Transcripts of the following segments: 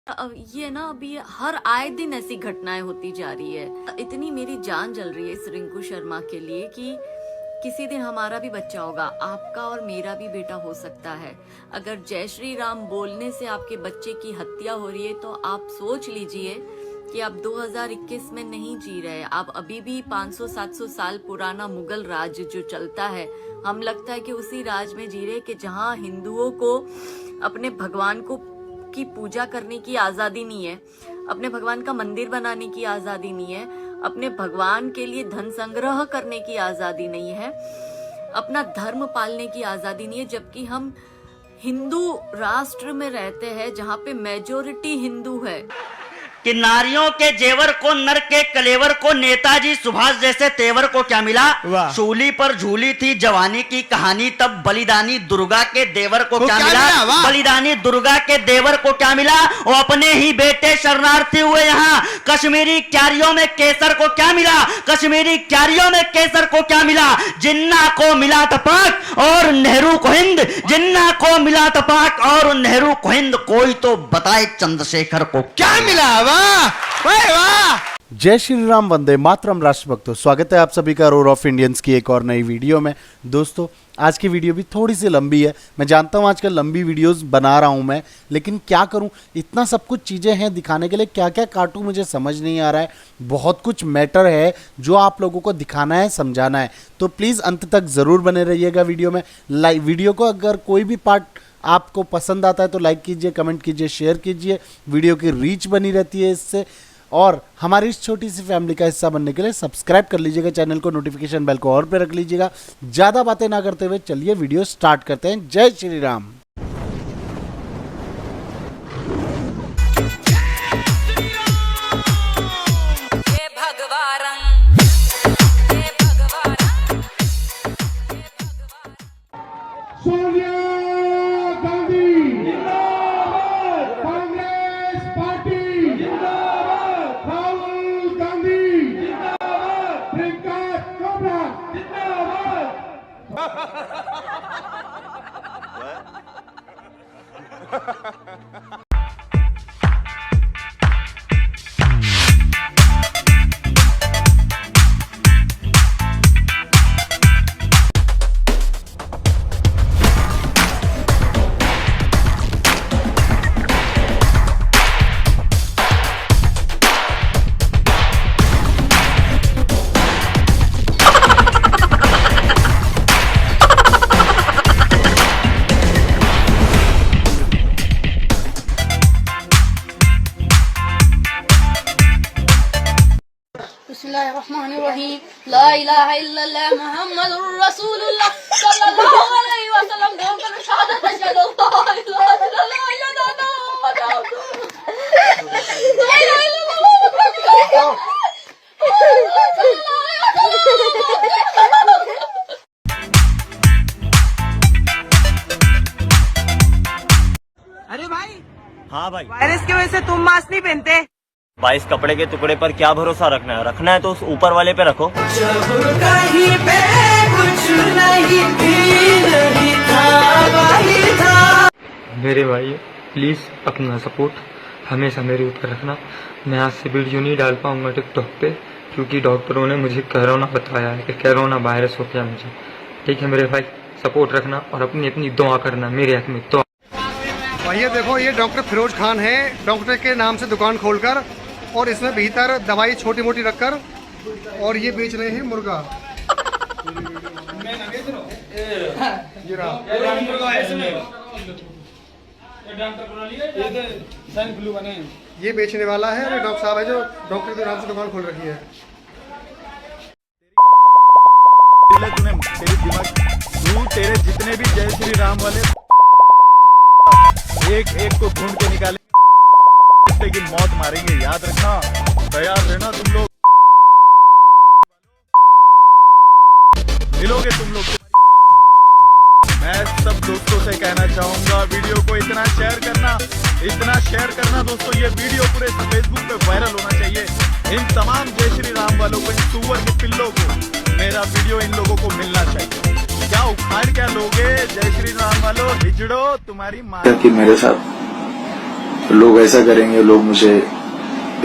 ये ना अभी हर आए दिन ऐसी घटनाएं होती जा रही है। इतनी मेरी जान जल रही है इस रिंकू शर्मा के लिए कि किसी दिन हमारा भी बच्चा होगा, आपका और मेरा भी बेटा हो सकता है। अगर जय श्री राम बोलने से आपके बच्चे की हत्या हो रही है तो आप सोच लीजिए कि आप 2021 में नहीं जी रहे। आप अभी भी 500-700 साल पुराना मुगल राज जो चलता है, हम लगता है कि उसी राज में जी रहे, कि जहाँ हिंदुओं को अपने भगवान को की पूजा करने की आजादी नहीं है, अपने भगवान का मंदिर बनाने की आजादी नहीं है, अपने भगवान के लिए धन संग्रह करने की आजादी नहीं है, अपना धर्म पालने की आजादी नहीं है। जबकि हम हिंदू राष्ट्र में रहते हैं जहाँ पे मेजोरिटी हिंदू है। कि नारियों के जेवर को, नर के कलेवर को, नेताजी सुभाष जैसे तेवर को क्या मिला। शूली पर झूली थी जवानी की कहानी, तब बलिदानी दुर्गा के देवर को क्या मिला। बलिदानी दुर्गा के देवर को क्या मिला। वो अपने ही बेटे शरणार्थी हुए यहाँ। कश्मीरी क्यारियों में केसर को क्या मिला। कश्मीरी क्यारियों में केसर को क्या मिला। जिन्ना को मिला तपाक और नेहरू को हिंद। जिन्ना को मिला तपाक और नेहरू को हिंद। कोई तो बताए चंद्रशेखर को क्या मिला। जय श्री राम, वंदे मातरम राष्ट्रभक्तों। स्वागत है आप सभी का रोर ऑफ इंडियंस की एक और नई वीडियो में। दोस्तों, आज की वीडियो भी थोड़ी सी लंबी है। मैं जानता हूँ आजकल लंबी वीडियोस बना रहा हूँ मैं, लेकिन क्या करूँ, इतना सब कुछ चीज़ें हैं दिखाने के लिए, क्या क्या काटूँ मुझे समझ नहीं आ रहा है। बहुत कुछ मैटर है जो आप लोगों को दिखाना है, समझाना है, तो प्लीज़ अंत तक ज़रूर बने रहिएगा वीडियो में। वीडियो को अगर कोई भी पार्ट आपको पसंद आता है तो लाइक कीजिए, कमेंट कीजिए, शेयर कीजिए। वीडियो की रीच बनी रहती है इससे। और हमारी इस छोटी सी फैमिली का हिस्सा बनने के लिए सब्सक्राइब कर लीजिएगा चैनल को, नोटिफिकेशन बेल को और पे रख लीजिएगा। ज़्यादा बातें ना करते हुए चलिए वीडियो स्टार्ट करते हैं। जय श्री राम। सोनिया गांधी जिंदाबाद, कांग्रेस पार्टी जिंदाबाद, राहुल गांधी जिंदाबाद, प्रियंका चोपड़ा जिंदाबाद। बिस्मिल्लाहिर्रहमानिर्रहीम। ला इलाहा इल्लल्लाह मुहम्मदुर रसूलुल्लाह सल्लल्लाहु अलैहि वसल्लम। बोलकर शहादत अशहदु अल्ला इलाहा इल्लल्लाह अरे भाई, हाँ भाई, वायरस की वजह से तुम मास्क नहीं पहनते। भाई इस कपड़े के टुकड़े पर क्या भरोसा रखना है। रखना है तो उस ऊपर वाले पे रखो। कहीं पे कुछ नहीं था। मेरे भाई प्लीज़ अपना सपोर्ट हमेशा मेरे ऊपर रखना। मैं आज से वीडियो नहीं डाल पाऊंगा टिकटॉक पे, क्योंकि डॉक्टरों ने मुझे कोरोना बताया है कि कोरोना वायरस हो गया मुझे। ठीक है मेरे भाई, सपोर्ट रखना और अपनी अपनी दुआ करना मेरे हक में। तो भैया देखो, ये डॉक्टर फिरोज खान है। डॉक्टर के नाम से दुकान खोलकर और इसमें भीतर दवाई छोटी मोटी रखकर और ये बेच रहे हैं मुर्गा। ये बेचने वाला है और डॉक्टर साहब है जो डॉक्टर के नाम से दुकान खोल रखी है। तेरे जितने भी जय श्री राम वाले एक एक को ढूंढ के निकाले की मौत मारेंगे। याद रखना, तैयार रहना तुम लोग। मिलोगे तुम लोग। मैं सब दोस्तों से कहना चाहूंगा, वीडियो को इतना शेयर करना दोस्तों। ये वीडियो पूरे फेसबुक पे वायरल होना चाहिए। इन तमाम जय श्री राम वालों को, इन सुअर के पिल्लों को मेरा वीडियो इन लोगों को मिलना चाहिए। क्या उखाड़ क्या लोगे जय श्री राम वालों, हिजड़ो तुम्हारी माँ। कि मेरे साथ तो लोग ऐसा करेंगे, लोग मुझे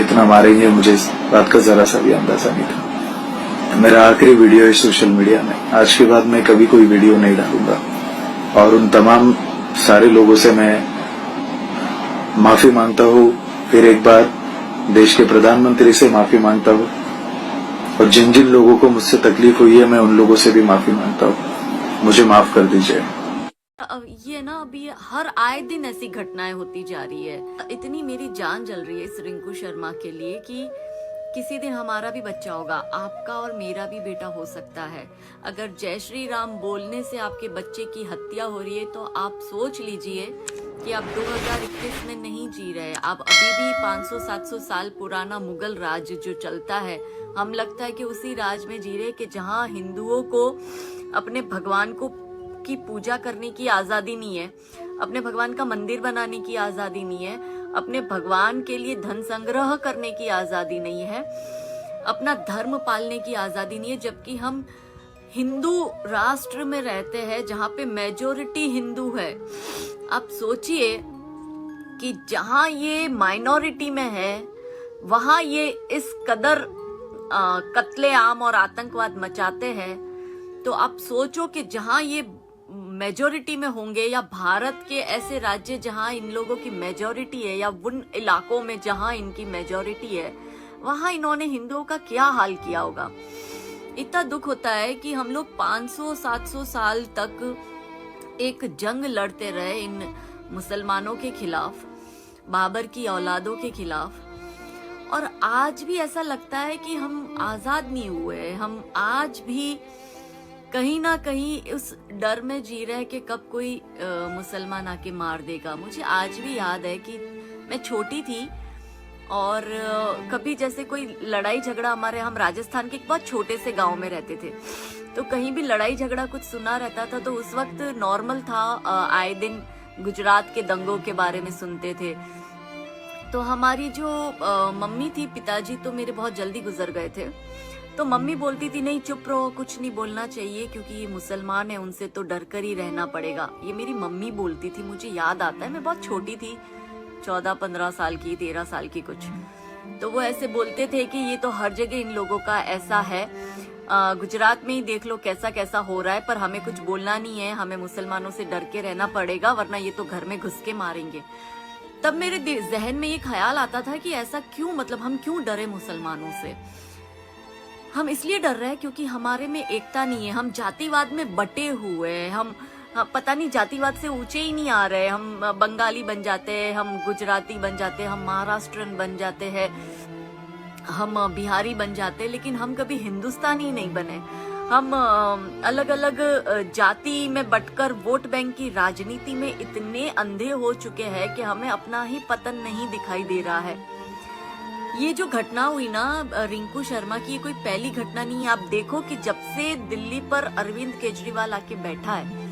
इतना मारेंगे, मुझे इस बात का जरा सा भी अंदाजा नहीं था। मेरा आखिरी वीडियो है सोशल मीडिया में। आज के बाद मैं कभी कोई वीडियो नहीं डालूंगा और उन तमाम सारे लोगों से मैं माफी मांगता हूँ। फिर एक बार देश के प्रधानमंत्री से माफी मांगता हूँ और जिन जिन लोगों को मुझसे तकलीफ हुई है मैं उन लोगों से भी माफी मांगता हूँ। मुझे माफ कर दीजिए। ये ना अभी हर आए दिन ऐसी घटनाएं होती जा रही है। इतनी मेरी जान जल रही है इस रिंकू शर्मा के लिए कि किसी दिन हमारा भी बच्चा होगा, आपका और मेरा भी बेटा हो सकता है। अगर जय श्री राम बोलने से आपके बच्चे की हत्या हो रही है तो आप सोच लीजिए कि आप 2021 में नहीं जी रहे। आप अभी भी 500-700 साल पुराना मुगल राज जो चलता है, हम लगता है कि उसी राज में जी रहे कि जहाँ हिंदुओं को अपने भगवान को की पूजा करने की आजादी नहीं है, अपने भगवान का मंदिर बनाने की आजादी नहीं है, अपने भगवान के लिए धन संग्रह करने की आजादी नहीं है, अपना धर्म पालने की आजादी नहीं है। जबकि हम हिंदू राष्ट्र में रहते हैं जहाँ पे मेजोरिटी हिंदू है। आप सोचिए कि जहाँ ये माइनॉरिटी में है वहाँ ये इस कदर कत्लेआम और आतंकवाद मचाते हैं। तो आप सोचो कि जहाँ ये मेजोरिटी में होंगे या भारत के ऐसे राज्य जहां इन लोगों की मेजोरिटी है या उन इलाकों में जहां इनकी मेजोरिटी है, वहां इन्होंने हिंदुओं का क्या हाल किया होगा। इतना दुख होता है कि हम लोग 500-700 साल तक एक जंग लड़ते रहे इन मुसलमानों के खिलाफ, बाबर की औलादों के खिलाफ, और आज भी ऐसा लगता है कि हम आजाद नहीं हुए। हम आज भी कहीं ना कहीं उस डर में जी रहे कि कब कोई मुसलमान आके मार देगा। मुझे आज भी याद है कि मैं छोटी थी और कभी जैसे कोई लड़ाई झगड़ा, हमारे हम राजस्थान के एक बहुत छोटे से गांव में रहते थे, तो कहीं भी लड़ाई झगड़ा कुछ सुना रहता था तो उस वक्त नॉर्मल था, आए दिन गुजरात के दंगों के बारे में सुनते थे। तो हमारी जो मम्मी थी, पिताजी तो मेरे बहुत जल्दी गुजर गए थे, तो मम्मी बोलती थी नहीं चुप रहो, कुछ नहीं बोलना चाहिए क्योंकि ये मुसलमान है, उनसे तो डर कर ही रहना पड़ेगा। ये मेरी मम्मी बोलती थी। मुझे याद आता है मैं बहुत छोटी थी, 14-15 साल की, 13 साल की कुछ। तो वो ऐसे बोलते थे कि ये तो हर जगह इन लोगों का ऐसा है, गुजरात में ही देख लो कैसा कैसा हो रहा है, पर हमें कुछ बोलना नहीं है, हमें मुसलमानों से डर के रहना पड़ेगा वरना ये तो घर में घुस के मारेंगे। तब मेरे जहन में ये ख्याल आता था कि ऐसा क्यों, मतलब हम क्यों डरे मुसलमानों से। हम इसलिए डर रहे हैं क्योंकि हमारे में एकता नहीं है, हम जातिवाद में बटे हुए हैं, हम पता नहीं जातिवाद से ऊंचे ही नहीं आ रहे। हम बंगाली बन जाते हैं, हम गुजराती बन जाते हैं, हम महाराष्ट्रन बन जाते हैं, हम बिहारी बन जाते हैं, लेकिन हम कभी हिंदुस्तानी नहीं बने। हम अलग अलग जाति में बटकर वोट बैंक की राजनीति में इतने अंधे हो चुके हैं कि हमें अपना ही पतन नहीं दिखाई दे रहा है। ये जो घटना हुई ना रिंकू शर्मा की, ये कोई पहली घटना नहीं है। आप देखो कि जब से दिल्ली पर अरविंद केजरीवाल आके बैठा है,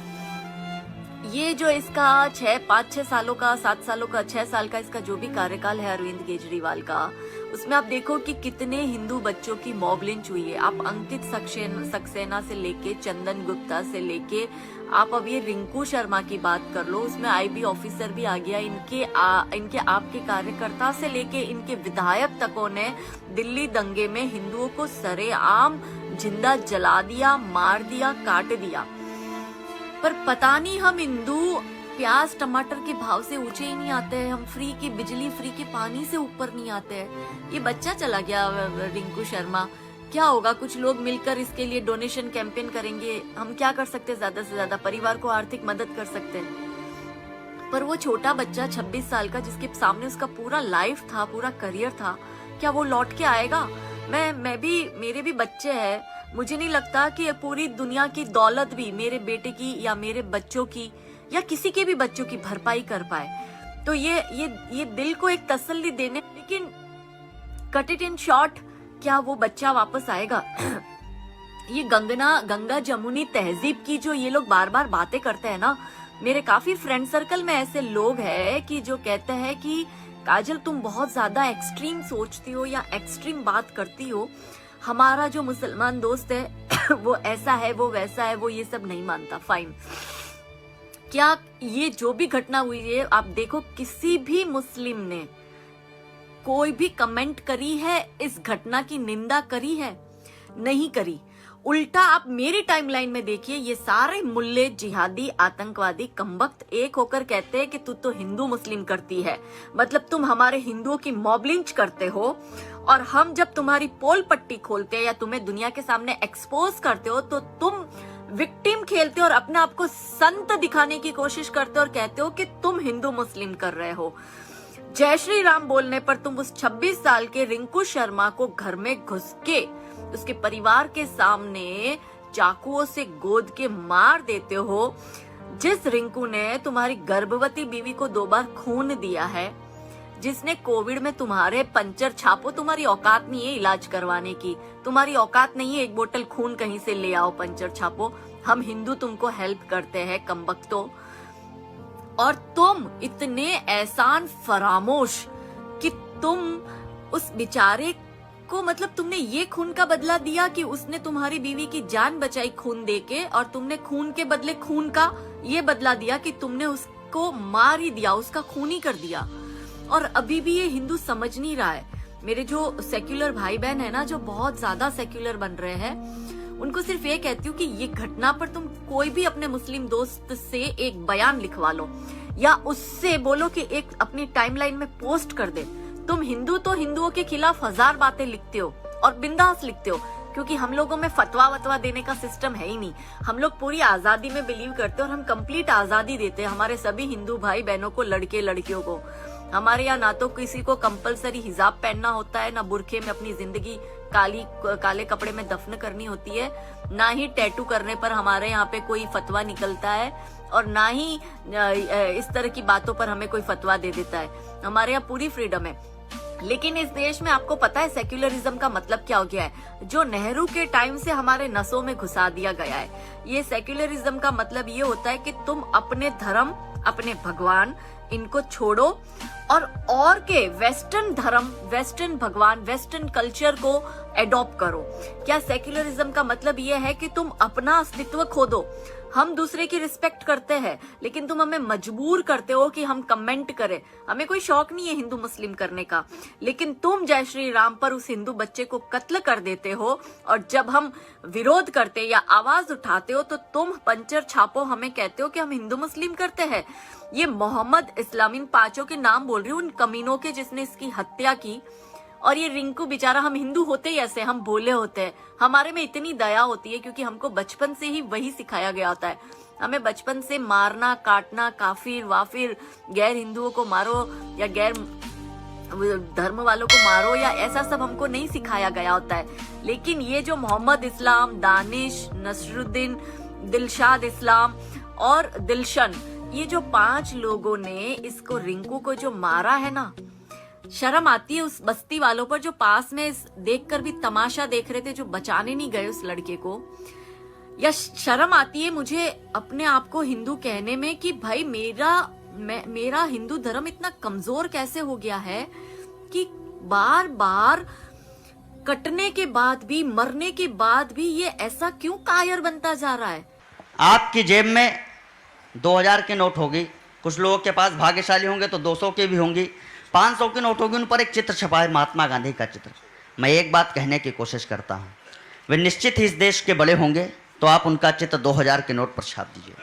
ये जो इसका 5-6 सालों का, 7 सालों का, 6 साल का इसका जो भी कार्यकाल है अरविंद केजरीवाल का, उसमें आप देखो कि कितने हिंदू बच्चों की मॉब लिंच हुई है। आप अंकित सक्सेना से लेके चंदन गुप्ता से लेके आप अब ये रिंकू शर्मा की बात कर लो, उसमें आईबी ऑफिसर भी आ गया। इनके आपके कार्यकर्ता से लेके इनके विधायक तकों ने दिल्ली दंगे में हिंदुओं को सरेआम जिंदा जला दिया, मार दिया, काट दिया। पर पता नहीं हम हिंदू प्याज टमाटर के भाव से ऊंचे ही नहीं आते हैं, हम फ्री की बिजली, फ्री के पानी से ऊपर नहीं आते हैं। ये बच्चा चला गया रिंकू शर्मा, क्या होगा? कुछ लोग मिलकर इसके लिए डोनेशन कैंपेन करेंगे। हम क्या कर सकते हैं? ज्यादा से ज्यादा परिवार को आर्थिक मदद कर सकते हैं। पर वो छोटा बच्चा 26 साल का, जिसके सामने उसका पूरा लाइफ था, पूरा करियर था, क्या वो लौट के आएगा? मेरे भी बच्चे हैं, मुझे नहीं लगता कि पूरी दुनिया की दौलत भी मेरे बेटे की या मेरे बच्चों की या किसी के भी बच्चों की भरपाई कर पाए। तो ये दिल को एक तसल्ली देने, लेकिन कट इट इन शॉर्ट, क्या वो बच्चा वापस आएगा? ये गंगा जमुनी तहजीब की जो ये लोग बार बार बातें करते हैं ना, मेरे काफी फ्रेंड सर्कल में ऐसे लोग हैं कि जो कहते हैं कि काजल तुम बहुत ज्यादा एक्सट्रीम सोचती हो या एक्सट्रीम बात करती हो, हमारा जो मुसलमान दोस्त है वो ऐसा है, वो वैसा है, वो ये सब नहीं मानता। फाइन, क्या ये जो भी घटना हुई है, आप देखो किसी भी मुस्लिम ने कोई भी कमेंट करी है, इस घटना की निंदा करी है? नहीं करी। उल्टा आप मेरी टाइमलाइन में देखिए, ये सारे मुल्ले, जिहादी, आतंकवादी, कमबख्त एक होकर कहते हैं कि तू तो हिंदू मुस्लिम करती है, मतलब तुम हमारे हिंदुओं की मॉब लिंच करते हो, और हम जब तुम्हारी पोल पट्टी खोलते हैं या तुम्हें दुनिया के सामने एक्सपोज करते हो तो तुम विक्टिम खेलते हो और अपने आप को संत दिखाने की कोशिश करते हो और कहते हो कि तुम हिंदू मुस्लिम कर रहे हो। जय श्री राम बोलने पर तुम उस 26 साल के रिंकू शर्मा को घर में घुस के उसके परिवार के सामने चाकुओं से गोद के मार देते हो। जिस रिंकू ने तुम्हारी गर्भवती बीवी को 2 बार खून दिया है, जिसने कोविड में तुम्हारे पंचर छापो, तुम्हारी औकात नहीं है इलाज करवाने की, तुम्हारी औकात नहीं है एक बोतल खून कहीं से ले आओ पंचर छापो। हम हिंदू तुमको हेल्प करते हैं कमबख्तों, और तुम इतने एहसान फरामोश कि तुम उस बेचारे को, मतलब तुमने ये खून का बदला दिया कि उसने तुम्हारी बीवी की जान बचाई खून देके, और तुमने खून के बदले खून का ये बदला दिया कि तुमने उसको मार ही दिया, उसका खून ही कर दिया। और अभी भी ये हिंदू समझ नहीं रहा है। मेरे जो सेक्युलर भाई बहन है ना, जो बहुत ज्यादा सेक्युलर बन रहे हैं, उनको सिर्फ ये कहती हूँ कि ये घटना पर तुम कोई भी अपने मुस्लिम दोस्त से एक बयान लिखवा लो, या उससे बोलो कि एक अपनी टाइमलाइन में पोस्ट कर दे। तुम हिंदू तो हिंदुओं के खिलाफ 1000 बातें लिखते हो और बिंदास लिखते हो, क्योंकि हम लोगों में फतवा वतवा देने का सिस्टम है ही नहीं। हम लोग पूरी आजादी में बिलीव करते हैं और हम कंप्लीट आजादी देते हैं हमारे सभी हिंदू भाई बहनों को, लड़के लड़कियों को। हमारे यहाँ ना तो किसी को कंपलसरी हिजाब पहनना होता है, ना बुरखे में अपनी जिंदगी काले कपड़े में दफन करनी होती है, ना ही टैटू करने पर हमारे यहाँ पे कोई फतवा निकलता है, और ना ही इस तरह की बातों पर हमें कोई फतवा दे देता है। हमारे यहाँ पूरी फ्रीडम है। लेकिन इस देश में आपको पता है सेक्युलरिज्म का मतलब क्या हो गया है, जो नेहरू के टाइम से हमारे नसों में घुसा दिया गया है। ये सेक्युलरिज्म का मतलब ये होता है कि तुम अपने धर्म, अपने भगवान, इनको छोड़ो और के वेस्टर्न धर्म, वेस्टर्न भगवान, वेस्टर्न कल्चर को एडॉप्ट करो। क्या सेक्युलरिज्म का मतलब ये है कि तुम अपना अस्तित्व खो दो? हम दूसरे की रिस्पेक्ट करते हैं, लेकिन तुम हमें मजबूर करते हो कि हम कमेंट करें। हमें कोई शौक नहीं है हिंदू मुस्लिम करने का, लेकिन तुम जय श्री राम पर उस हिंदू बच्चे को कत्ल कर देते हो, और जब हम विरोध करते या आवाज उठाते हो तो तुम पंचर छापो हमें कहते हो कि हम हिंदू मुस्लिम करते हैं। ये मोहम्मद इस्लाम, इन 5 के नाम बोल रही हूँ, उन कमीनों के जिसने इसकी हत्या की। और ये रिंकू बेचारा, हम हिंदू होते ही ऐसे, हम भोले होते हैं, हमारे में इतनी दया होती है क्योंकि हमको बचपन से ही वही सिखाया गया होता है। हमें बचपन से मारना, काटना, काफिर वाफिर, गैर हिंदुओं को मारो या गैर धर्म वालों को मारो, या ऐसा सब हमको नहीं सिखाया गया होता है। लेकिन ये जो मोहम्मद इस्लाम, दानिश, नसरुद्दीन, दिलशाद इस्लाम और दिलशन, ये जो 5 लोगों ने इसको, रिंकू को जो मारा है ना, शर्म आती है उस बस्ती वालों पर जो पास में देखकर भी तमाशा देख रहे थे, जो बचाने नहीं गए उस लड़के को। या शर्म आती है मुझे अपने आप को हिंदू कहने में कि भाई मेरा हिंदू धर्म इतना कमजोर कैसे हो गया है कि बार बार कटने के बाद भी, मरने के बाद भी ये ऐसा क्यों कायर बनता जा रहा है। आपकी जेब में 2000 के नोट होगी, कुछ लोगों के पास भाग्यशाली होंगे तो 200 के भी होंगी, 500 की नोट होगी, उन पर एक चित्र छपा है, महात्मा गांधी का चित्र। मैं एक बात कहने की कोशिश करता हूँ, वे निश्चित ही इस देश के बड़े होंगे तो आप उनका चित्र 2000 के नोट पर छाप दीजिए।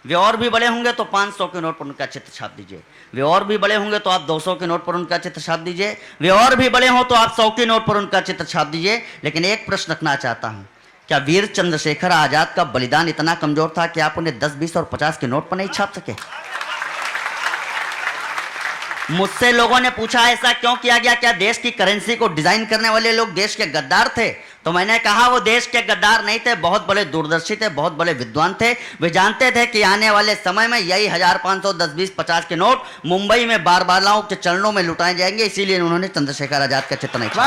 वे और भी बड़े होंगे तो 500 के नोट पर उनका चित्र छाप दीजिए। वे और भी बड़े होंगे तो आप 200 के नोट पर उनका चित्र छाप दीजिए। वे और भी बड़े हों तो आप 100 के नोट पर उनका चित्र छाप दीजिए। लेकिन एक प्रश्न रखना चाहता हूँ, क्या वीर चंद्रशेखर आजाद का बलिदान इतना कमजोर था कि आप उन्हें 10, 20 और 50 के नोट पर नहीं छाप सके? मुझसे लोगों ने पूछा ऐसा क्यों किया गया, क्या देश की करेंसी को डिजाइन करने वाले लोग देश के गद्दार थे? तो मैंने कहा वो देश के गद्दार नहीं थे, बहुत बड़े दूरदर्शी थे, बहुत बड़े विद्वान थे। वे जानते थे कि आने वाले समय में यही 1500, 10, 20, 50 के नोट मुंबई में बारबालाओं के चरणों में लुटाए जाएंगे, इसीलिए उन्होंने चंद्रशेखर आजाद का चित्र नहीं छापा।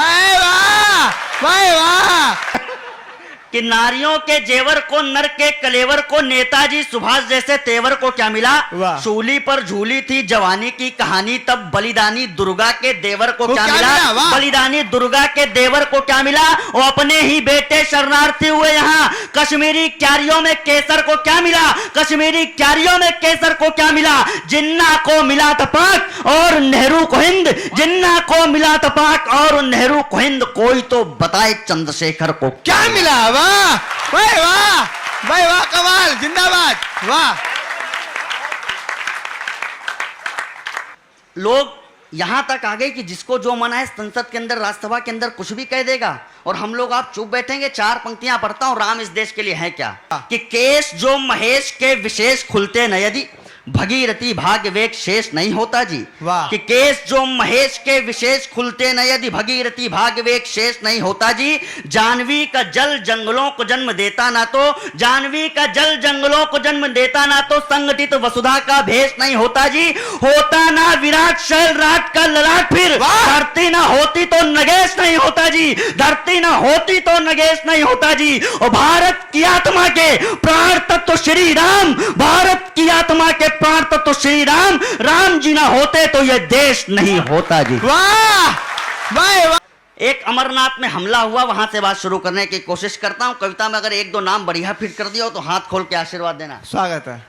कि नारियों के जेवर को, नर के कलेवर को, नेताजी सुभाष जैसे तेवर को क्या मिला? वाह। शूली पर झूली थी जवानी की कहानी, तब बलिदानी दुर्गा के देवर को क्या क्या मिला? मिला? वाह। बलिदानी दुर्गा के देवर को क्या मिला? वो अपने ही बेटे शरणार्थी हुए यहाँ। कश्मीरी क्यारियों में केसर को क्या मिला? कश्मीरी क्यारियों में केसर को क्या मिला? जिन्ना को मिला था पाक और नेहरू को हिंद, जिन्ना को मिला था पाक और नेहरू को हिंद, कोई तो बताए चंद्रशेखर को क्या मिला? वाह भाई वाह, भाई वाह, कमाल, जिंदाबाद, वाह। लोग यहां तक आ गए कि जिसको जो मना है संसद के अंदर, राज्यसभा के अंदर कुछ भी कह देगा और हम लोग आप चुप बैठेंगे। 4 पंक्तियां पढ़ता हूं, राम इस देश के लिए है क्या? कि केस जो महेश के विशेष खुलते न यदि, भगीरथी भाग्य वेग शेष नहीं होता जी। वाह। कि केस जो महेश के विशेष खुलते न यदि, भगीरथी भाग्य वेग शेष नहीं होता जी। जानवी का जल जंगलों को जन्म देता ना तो, जानवी का जल जंगलों को जन्म देता ना तो, संगठित वसुधा का भेष नहीं होता जी। होता ना विराट शैल राट का ललाट, फिर धरती ना होती तो नगेश नहीं होता जी, धरती ना होती तो नगेश नहीं होता जी। और भारत की आत्मा के प्राण तत्व श्री राम, भारत की आत्मा के प्राण तत्व श्री राम, राम जी ना होते तो यह देश नहीं होता जी। वाह भाई वाह। एक अमरनाथ में हमला हुआ, वहां से बात शुरू करने की कोशिश करता हूं। कविता में अगर 1-2 नाम बढ़िया फिट कर दिया हो तो हाथ खोल के आशीर्वाद देना। स्वागत है।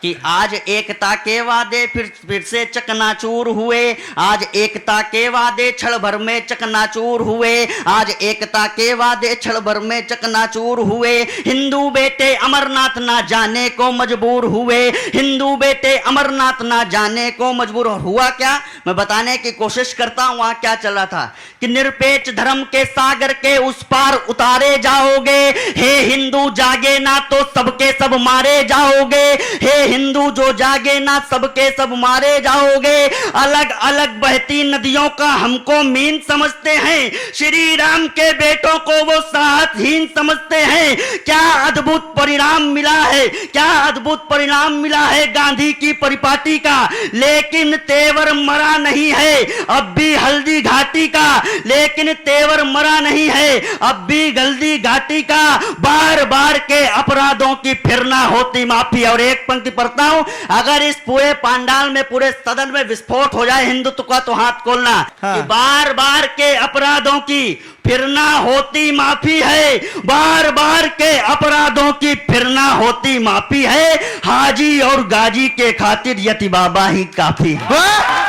कि आज एकता के वादे फिर से चकनाचूर हुए, आज एकता के वादे क्षण भर में चकनाचूर हुए, आज एकता के वादे क्षण भर में चकनाचूर हुए। हिंदू बेटे अमरनाथ ना जाने को मजबूर हुए, हिंदू बेटे अमरनाथ ना जाने को मजबूर हुआ। क्या मैं बताने की कोशिश करता हूं वहां क्या चल रहा था। कि निरपेक्ष धर्म के सागर के उस पार उतारे जाओगे, हे हिंदू जागे ना तो सबके सब मारे जाओगे, हे हिंदू जो जागे ना सबके सब मारे जाओगे। अलग अलग बहती नदियों का हमको मीन समझते हैं, श्री राम के बेटों को वो साहतहीन समझते हैं। क्या अद्भुत परिणाम मिला है, क्या अद्भुत परिणाम मिला है गांधी की परिपाटी का। लेकिन तेवर मरा नहीं है अब भी हल्दी घाटी का, लेकिन तेवर मरा नहीं है अब भी हल्दी घाटी का। बार बार के अपराधों की फिर ना होती माफी। और एक पंक्ति पढ़ता हूं, अगर इस पूरे पांडाल में, पूरे सदन में विस्फोट हो जाए हिंदुत्व का तो हाथ खोलना। हाँ। कि बार बार के अपराधों की फिर ना होती माफी है, बार बार के अपराधों की फिर ना होती माफी है। हाजी और गाजी के खातिर यति बाबा ही काफी है।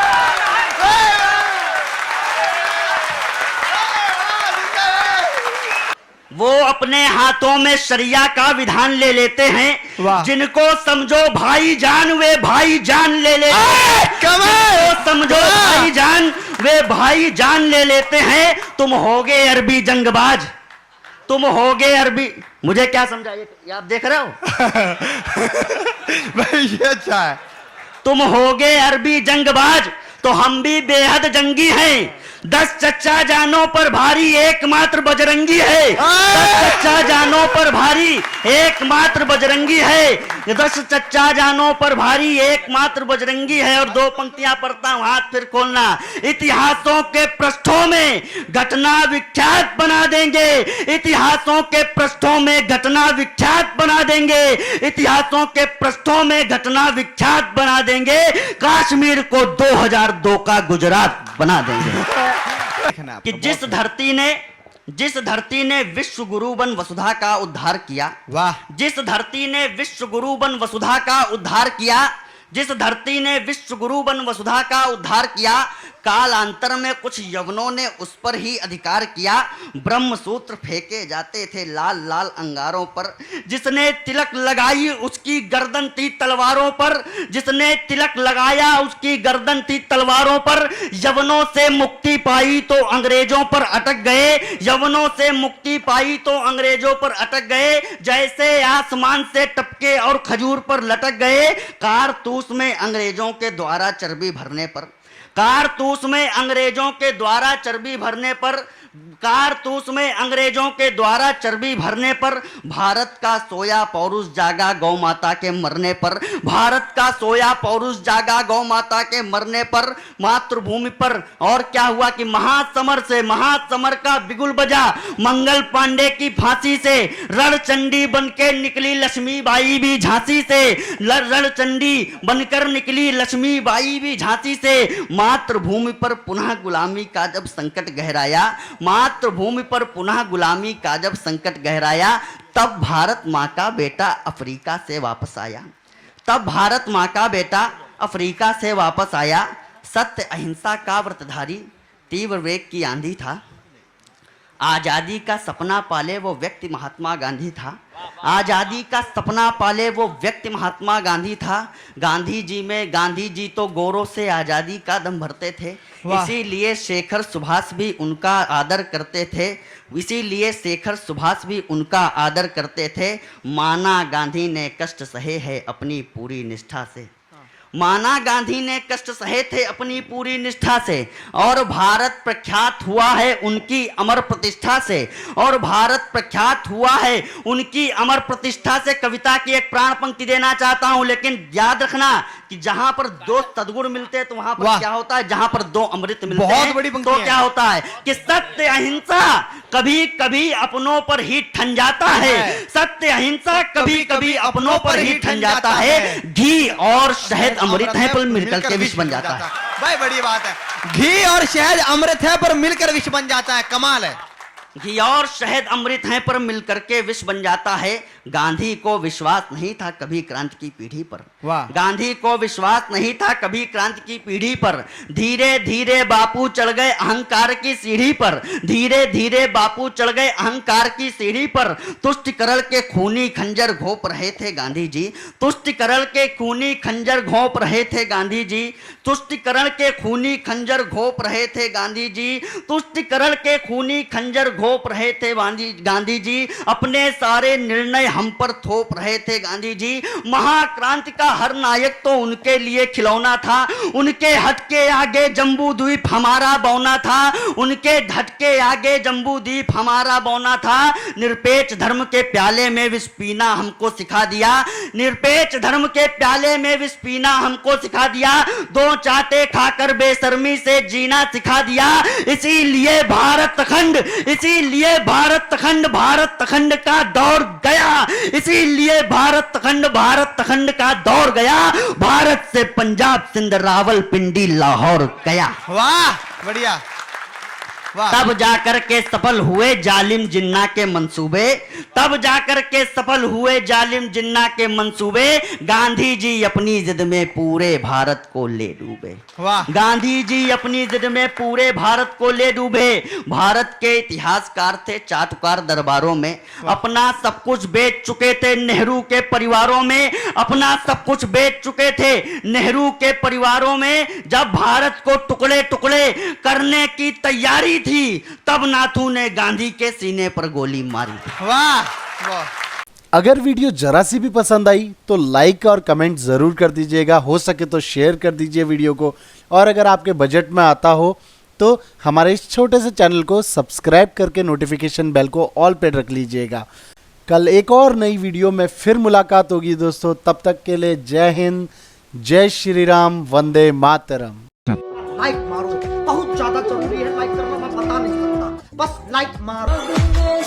वो अपने हाथों में शरिया का विधान ले लेते हैं। वाह। जिनको समझो भाई जान वे भाई जान ले लेते हैं, जिनको समझो भाई जान वे भाई जान ले लेते हैं। तुम होगे अरबी जंगबाज, तुम होगे अरबी, मुझे क्या समझा ये आप देख रहे हो? भाई ये अच्छा है। तुम होगे अरबी जंगबाज तो हम भी बेहद जंगी हैं। 10 चच्चा जानों पर भारी एकमात्र बजरंगी है, 10 चच्चा जानों पर भारी एकमात्र बजरंगी है, 10 चच्चा जानों पर भारी एकमात्र बजरंगी है। और 2 पंक्तियां पढ़ता हूं, हाथ फिर खोलना। इतिहासों के पृष्ठों में घटना विख्यात बना देंगे, इतिहासों के पृष्ठों में घटना विख्यात बना देंगे, इतिहासों के पृष्ठों में घटना विख्यात बना देंगे। कश्मीर को 2002 का गुजरात बना देंगे। कि जिस धरती ने विश्व गुरु बन वसुधा का उद्धार किया, वाह। जिस धरती ने विश्व गुरु बन वसुधा का उद्धार किया, जिस धरती ने विश्व गुरु बन वसुधा का उद्धार किया, कालांतर में कुछ यवनों ने उस पर ही अधिकार किया। ब्रह्म सूत्र फेंके जाते थे लाल लाल अंगारों पर, जिसने तिलक लगाई उसकी गर्दन थी तलवारों पर, जिसने तिलक लगाया उसकी गर्दन थी तलवारों पर। यवनों से मुक्ति पाई तो अंग्रेजों पर अटक गए, यवनों से मुक्ति पाई तो अंग्रेजों पर अटक गए। जैसे आसमान से टपके और खजूर पर लटक गए। कारतूस में अंग्रेजों के द्वारा चर्बी भरने पर, कारतूस में अंग्रेजों के द्वारा चर्बी भरने पर कारतूस में अंग्रेजों के द्वारा चर्बी भरने पर भारत का सोया पौरुष जागा गौ माता के मरने पर, भारत का सोया पौरुष जागा गौ माता के मरने पर, मातृभूमि पर। और क्या हुआ कि महासमर का बिगुल बजा, मंगल पांडे की फांसी से रणचंडी बनके निकली लक्ष्मीबाई भी झांसी से, रणचंडी बनकर निकली लक्ष्मीबाई भी झांसी से। मातृभूमि पर पुनः गुलामी का जब संकट गहराया, मातृभूमि पर पुनः गुलामी का जब संकट गहराया, तब भारत माँ का बेटा अफ्रीका से वापस आया, तब भारत माँ का बेटा अफ्रीका से वापस आया। सत्य अहिंसा का व्रतधारी तीव्र वेग की आंधी था, आजादी का सपना पाले वो व्यक्ति महात्मा गांधी था, आजादी का सपना पाले वो व्यक्ति महात्मा गांधी था। गांधी जी तो गोरों से आजादी का दम भरते थे, इसीलिए शेखर सुभाष भी उनका आदर करते थे, इसीलिए शेखर सुभाष भी उनका आदर करते थे। माना गांधी ने कष्ट सहे हैं अपनी पूरी निष्ठा से, माना गांधी ने कष्ट सहे थे अपनी पूरी निष्ठा से, और भारत प्रख्यात हुआ है उनकी अमर प्रतिष्ठा से, और भारत प्रख्यात हुआ है उनकी अमर प्रतिष्ठा से। कविता की एक प्राण पंक्ति देना चाहता हूं, लेकिन याद रखना कि जहां पर दो सद्गुण मिलते हैं तो वहां पर क्या होता है, जहां पर दो अमृत मिलते हैं तो क्या होता है कि सत्य अहिंसा कभी कभी अपनों पर ही ठन जाता है, सत्य अहिंसा कभी कभी अपनों पर ही ठन जाता है। घी और शहद अमृत है पर मिलकर के विष बन जाता है। भाई बड़ी बात है, घी और शहद अमृत है पर मिलकर विष बन जाता है, कमाल है। घी और शहद अमृत हैं पर मिलकर के विष बन जाता है। गांधी को विश्वास नहीं था कभी क्रांति की पीढ़ी पर, गांधी को विश्वास नहीं था कभी क्रांति की पीढ़ी पर। धीरे धीरे बापू चढ़ गए अहंकार की सीढ़ी पर, धीरे धीरे बापू चढ़ गए अहंकार की सीढ़ी पर। तुष्टिकरण के खूनी खंजर घोंप रहे थे गांधी जी, तुष्टिकरण के खूनी खंजर घोंप रहे थे गांधी जी, तुष्टिकरण के खूनी खंजर घोंप रहे थे गांधी जी, तुष्टिकरण के खूनी खंजर घोंप रहे थे गांधी जी। अपने सारे निर्णय हम पर थोप रहे थे गांधी जी। महाक्रांति का हर नायक तो उनके लिए खिलौना था, उनके हट के आगे जम्बू द्वीप हमारा बौना था, उनके हट के आगे जम्बू द्वीप हमारा बौना था। निरपेक्ष धर्म के प्याले में विष पीना हमको सिखा दिया, निरपेक्ष धर्म के प्याले में विष पीना हमको सिखा दिया। दो चाटे खाकर बेशर्मी से जीना सिखा दिया। इसीलिए भारत अखंड का दौर गया, इसीलिए भारत अखंड का दौर गया। भारत से पंजाब सिंध रावलपिंडी लाहौर गया। वाह बढ़िया। तब जाकर के सफल हुए जालिम जिन्ना के मंसूबे, तब जाकर के सफल हुए जालिम जिन्ना के मंसूबे। गांधी जी अपनी जिद में पूरे भारत को ले डूबे, गांधी जी अपनी जिद में पूरे भारत को ले डूबे। भारत के इतिहासकार थे चाटुकार दरबारों में, अपना सब कुछ बेच चुके थे नेहरू के परिवारों में, अपना सब कुछ बेच चुके थे नेहरू के परिवारों में। जब भारत को टुकड़े टुकड़े करने की तैयारी थी, तब नाथू ने गांधी के सीने पर गोली मारी। वाह वाह। अगर वीडियो जरा सी भी पसंद आई तो लाइक और कमेंट जरूर कर दीजिएगा, हो सके तो शेयर कर दीजिए वीडियो को, और अगर आपके बजट में आता हो तो हमारे इस छोटे से चैनल को सब्सक्राइब करके नोटिफिकेशन बेल को ऑल पे रख लीजिएगा। कल एक और नई वीडियो में फिर मुलाकात होगी दोस्तों, तब तक के लिए जय हिंद, जय श्री राम, वंदे मातरम। लाइक मारो, बहुत ज्यादा जरूरी है लाइक करना, मैं बता नहीं सकता, बस लाइक मारो।